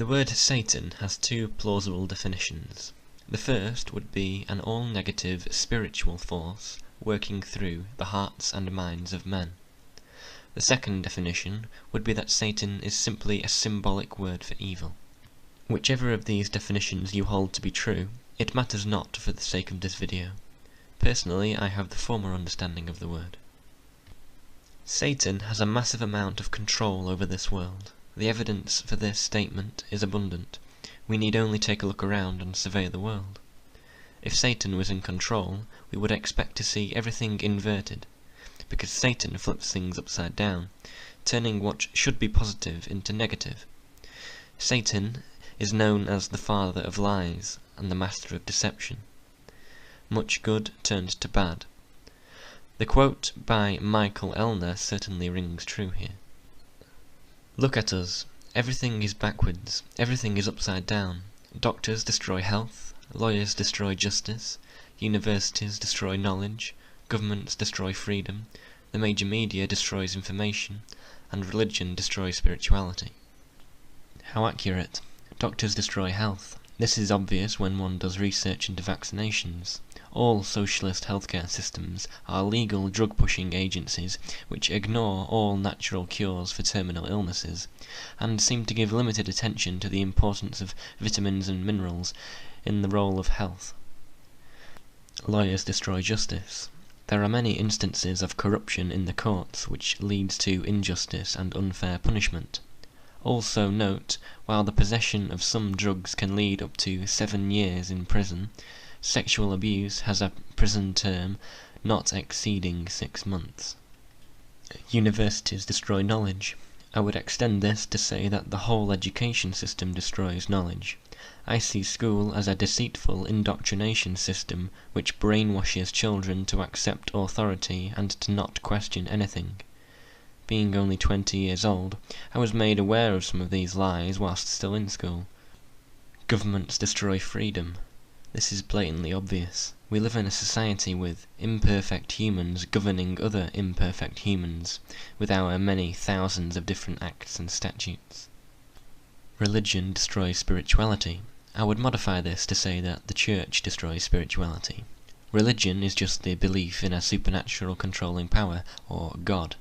The word Satan has two plausible definitions. The first would be an all-negative spiritual force working through the hearts and minds of men. The second definition would be that Satan is simply a symbolic word for evil. Whichever of these definitions you hold to be true, it matters not for the sake of this video. Personally, I have the former understanding of the word. Satan has a massive amount of control over this world. The evidence for this statement is abundant. We need only take a look around and survey the world. If Satan was in control, we would expect to see everything inverted, because Satan flips things upside down, turning what should be positive into negative. Satan is known as the father of lies and the master of deception. Much good turned to bad. The quote by Michael Elner certainly rings true here. Look at us. Everything is backwards. Everything is upside down. Doctors destroy health. Lawyers destroy justice. Universities destroy knowledge. Governments destroy freedom. The major media destroys information. And religion destroys spirituality. How accurate. Doctors destroy health. This is obvious when one does research into vaccinations. All socialist healthcare systems are legal drug-pushing agencies which ignore all natural cures for terminal illnesses, and seem to give limited attention to the importance of vitamins and minerals in the role of health. Lawyers destroy justice. There are many instances of corruption in the courts which leads to injustice and unfair punishment. Also note, while the possession of some drugs can lead up to 7 years in prison, sexual abuse has a prison term not exceeding 6 months. Universities destroy knowledge. I would extend this to say that the whole education system destroys knowledge. I see school as a deceitful indoctrination system which brainwashes children to accept authority and to not question anything. Being only 20 years old, I was made aware of some of these lies whilst still in school. Governments destroy freedom. This is blatantly obvious. We live in a society with imperfect humans governing other imperfect humans, with our many thousands of different acts and statutes. Religion destroys spirituality. I would modify this to say that the church destroys spirituality. Religion is just the belief in a supernatural controlling power, or God.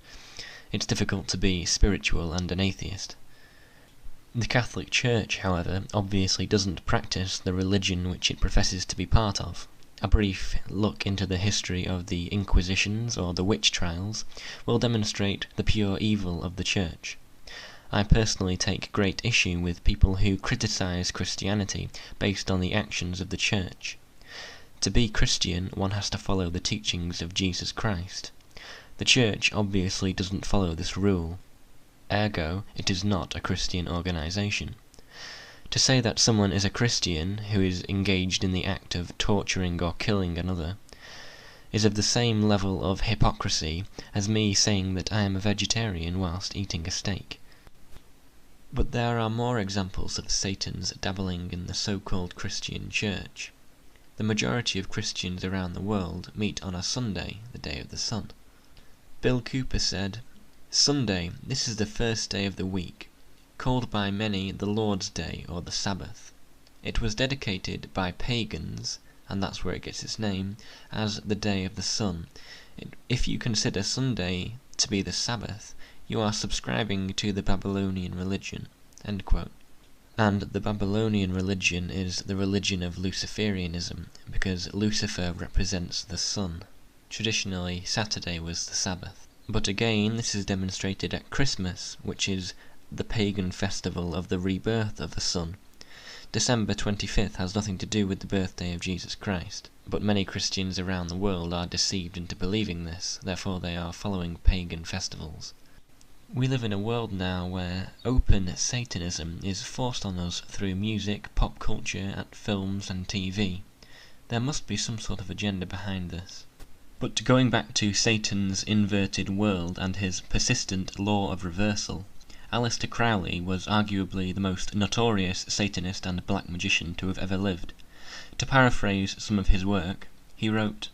It's difficult to be spiritual and an atheist. The Catholic Church, however, obviously doesn't practice the religion which it professes to be part of. A brief look into the history of the Inquisitions or the witch trials will demonstrate the pure evil of the Church. I personally take great issue with people who criticize Christianity based on the actions of the Church. To be Christian, one has to follow the teachings of Jesus Christ. The Church obviously doesn't follow this rule. Ergo, it is not a Christian organization. To say that someone is a Christian who is engaged in the act of torturing or killing another is of the same level of hypocrisy as me saying that I am a vegetarian whilst eating a steak. But there are more examples of Satan's dabbling in the so-called Christian Church. The majority of Christians around the world meet on a Sunday, the day of the sun. Bill Cooper said, "Sunday, this is the first day of the week, called by many the Lord's Day or the Sabbath. It was dedicated by pagans, and that's where it gets its name, as the day of the sun. If you consider Sunday to be the Sabbath, you are subscribing to the Babylonian religion." End quote. And the Babylonian religion is the religion of Luciferianism, because Lucifer represents the sun. Traditionally, Saturday was the Sabbath. But again, this is demonstrated at Christmas, which is the pagan festival of the rebirth of the sun. December 25th has nothing to do with the birthday of Jesus Christ, but many Christians around the world are deceived into believing this, therefore they are following pagan festivals. We live in a world now where open Satanism is forced on us through music, pop culture, films and TV. There must be some sort of agenda behind this. But going back to Satan's inverted world and his persistent law of reversal, Aleister Crowley was arguably the most notorious Satanist and black magician to have ever lived. To paraphrase some of his work, he wrote,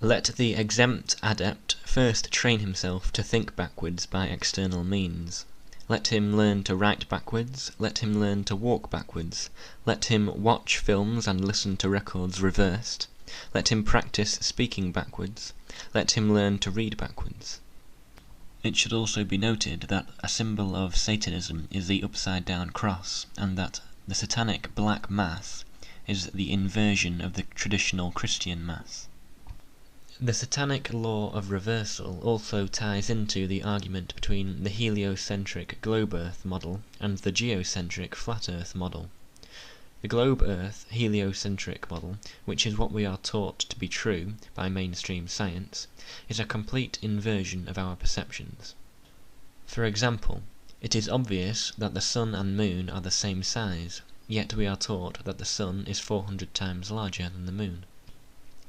"Let the exempt adept first train himself to think backwards by external means. Let him learn to write backwards, let him learn to walk backwards, let him watch films and listen to records reversed, let him practice speaking backwards, let him learn to read backwards. It should also be noted that a symbol of Satanism is the upside-down cross, and that the satanic Black Mass is the inversion of the traditional Christian Mass. The satanic law of reversal also ties into the argument between the heliocentric globe Earth model and the geocentric flat Earth model. The globe Earth heliocentric model, which is what we are taught to be true by mainstream science, is a complete inversion of our perceptions. For example, it is obvious that the Sun and Moon are the same size, yet we are taught that the Sun is 400 times larger than the Moon.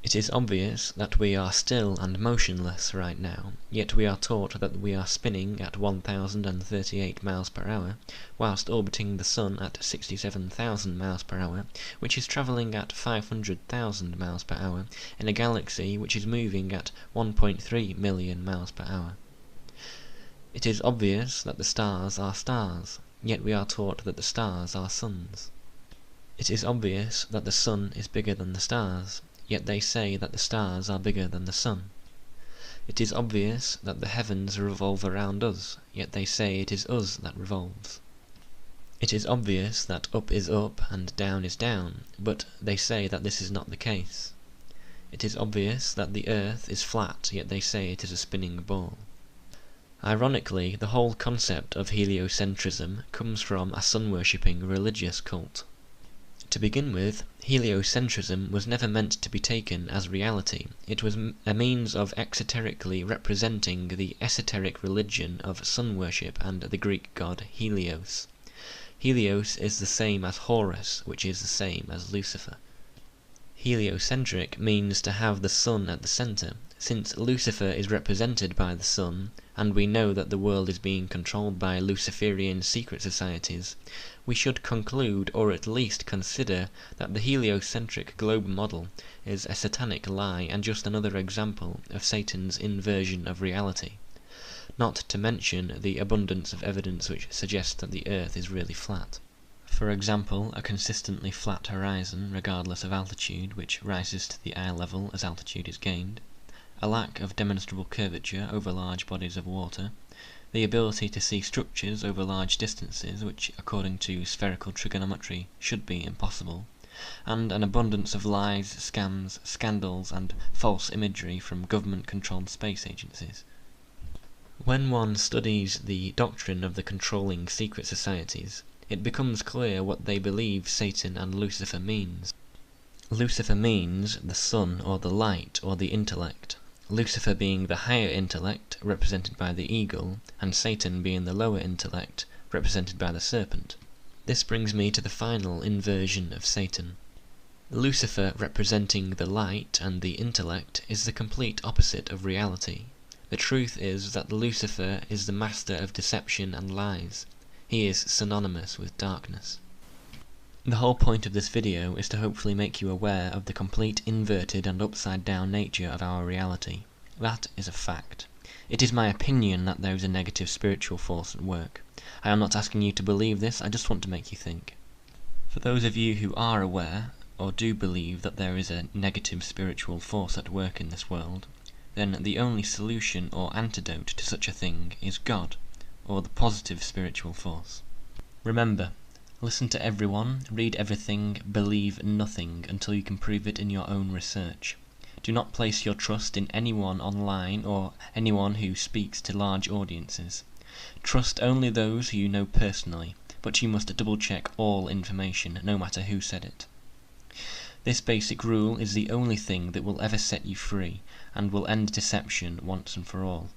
It is obvious that we are still and motionless right now, yet we are taught that we are spinning at 1038 miles per hour, whilst orbiting the Sun at 67,000 miles per hour, which is travelling at 500,000 miles per hour in a galaxy which is moving at 1.3 million miles per hour. It is obvious that the stars are stars, yet we are taught that the stars are suns. It is obvious that the Sun is bigger than the stars, yet they say that the stars are bigger than the Sun. It is obvious that the heavens revolve around us, yet they say it is us that revolves. It is obvious that up is up and down is down, but they say that this is not the case. It is obvious that the Earth is flat, yet they say it is a spinning ball. Ironically, the whole concept of heliocentrism comes from a sun-worshipping religious cult. To begin with, heliocentrism was never meant to be taken as reality. It was a means of exoterically representing the esoteric religion of sun worship and the Greek god Helios. Helios is the same as Horus, which is the same as Lucifer. Heliocentric means to have the sun at the centre. Since Lucifer is represented by the sun, and we know that the world is being controlled by Luciferian secret societies, we should conclude, or at least consider, that the heliocentric globe model is a satanic lie and just another example of Satan's inversion of reality. Not to mention the abundance of evidence which suggests that the Earth is really flat. For example, a consistently flat horizon regardless of altitude, which rises to the eye level as altitude is gained, a lack of demonstrable curvature over large bodies of water, the ability to see structures over large distances which, according to spherical trigonometry, should be impossible, and an abundance of lies, scams, scandals, and false imagery from government-controlled space agencies. When one studies the doctrine of the controlling secret societies, it becomes clear what they believe Satan and Lucifer means. Lucifer means the sun or the light or the intellect, Lucifer being the higher intellect, represented by the eagle, and Satan being the lower intellect, represented by the serpent. This brings me to the final inversion of Satan. Lucifer, representing the light and the intellect, is the complete opposite of reality. The truth is that Lucifer is the master of deception and lies. He is synonymous with darkness. The whole point of this video is to hopefully make you aware of the complete inverted and upside-down nature of our reality. That is a fact. It is my opinion that there is a negative spiritual force at work. I am not asking you to believe this, I just want to make you think. For those of you who are aware, or do believe that there is a negative spiritual force at work in this world, then the only solution or antidote to such a thing is God, or the positive spiritual force. Remember, listen to everyone, read everything, believe nothing until you can prove it in your own research. Do not place your trust in anyone online or anyone who speaks to large audiences. Trust only those who you know personally, but you must double-check all information, no matter who said it. This basic rule is the only thing that will ever set you free, and will end deception once and for all.